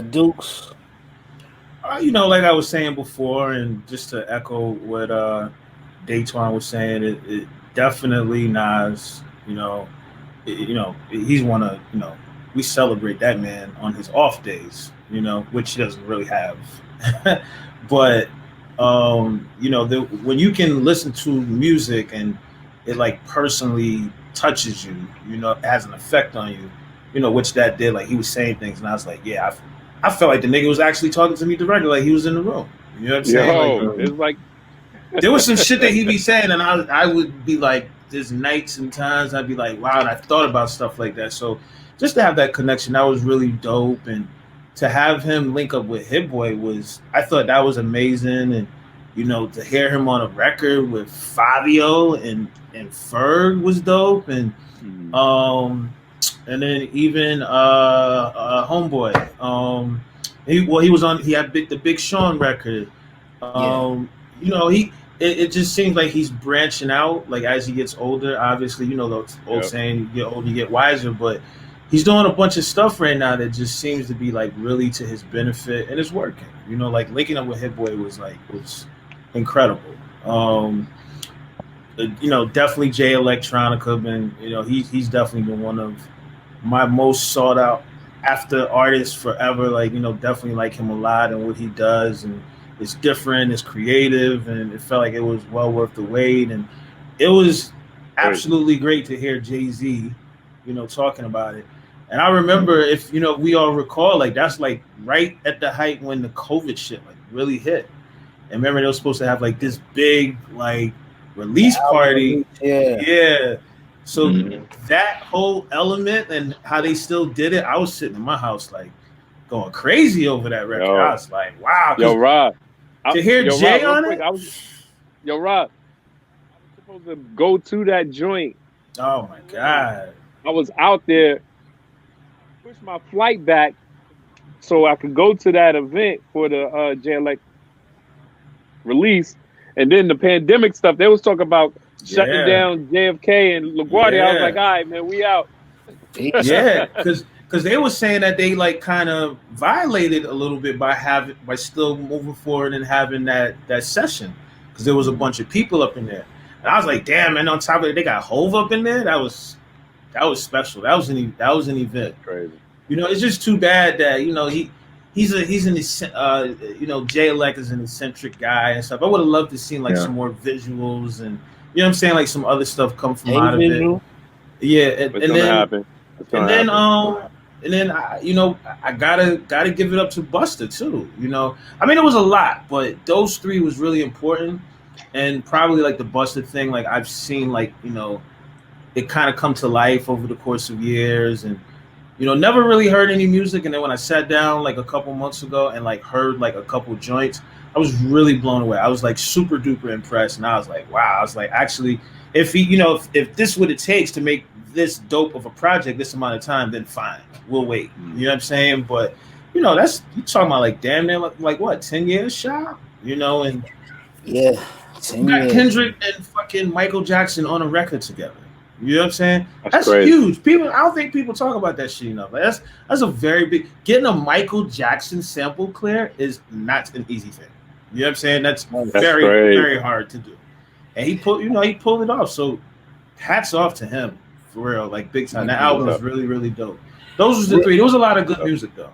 Dukes. Like I was saying before, and just to echo what Daytwan was saying, it definitely Nas. He's one of we celebrate that man on his off days. Which he doesn't really have, but when you can listen to music and it like personally touches you, it has an effect on you, which that did. Like he was saying things, and I was like, yeah, I felt like the nigga was actually talking to me directly, like he was in the room. You know what I'm saying? Like Yo, it's like there was some shit that he be saying, and I would be like, there's nights and times I'd be like, wow, and I thought about stuff like that. So just to have that connection, that was really dope, and to have him link up with Hit Boy I thought that was amazing, and to hear him on a record with Fabio and Ferg was dope, and then even Homeboy, he was on, he had the Big Sean record. It just seems like he's branching out, like as he gets older. Obviously, the old saying, you get older, you get wiser, but he's doing a bunch of stuff right now that just seems to be like really to his benefit, and it's working. Like linking up with Hit Boy was incredible. Definitely Jay Electronica been, he's definitely been one of my most sought out after artists forever. Like, definitely like him a lot and what he does, and it's different, it's creative, and it felt like it was well worth the wait. And it was absolutely great to hear Jay-Z, talking about it. And I remember, if we all recall, like that's like right at the height when the COVID shit like really hit. And remember, they were supposed to have like this big like release party. Yeah. So that whole element and how they still did it, I was sitting in my house like going crazy over that record. I was like, wow. Yo, Rob. To hear Jay Rob, on it? Rob, I was supposed to go to that joint. Oh my God. I was out there, pushed my flight back so I could go to that event for the Jay Elect release. And then the pandemic stuff, they was talking about shutting down JFK and LaGuardia. I was like, all right, man, we out. Yeah, because they were saying that they like kind of violated a little bit by still moving forward and having that session, because there was a bunch of people up in there. And I was like, damn, man, on top of it, they got Hove up in there. That was special. That was an event. Crazy. It's just too bad that he's an Jay Elect is an eccentric guy and stuff. I would have loved to see like some more visuals and what I'm saying, like some other stuff come from out of it. Yeah, and then I gotta give it up to Busta too. I mean, it was a lot, but those three was really important, and probably like the Busta thing, like I've seen like it kind of come to life over the course of years, and never really heard any music. And then when I sat down like a couple months ago and like heard like a couple joints, I was really blown away. I was like super duper impressed, and I was like, wow. I was like, actually, if if this is what it takes to make this dope of a project this amount of time, then fine, we'll wait. You know what I'm saying? But that's, you talking about like damn near like what, 10 years shot? And yeah, 10 years. Kendrick and fucking Michael Jackson on a record together. You know what I'm saying? That's crazy. Huge. People, I don't think people talk about that shit enough. Like that's a very big. Getting a Michael Jackson sample clear is not an easy thing. You know what I'm saying? That's very crazy. Very hard to do. And he pulled it off. So hats off to him for real, like big time. That album was really really dope. Those was the three. There was a lot of good music though.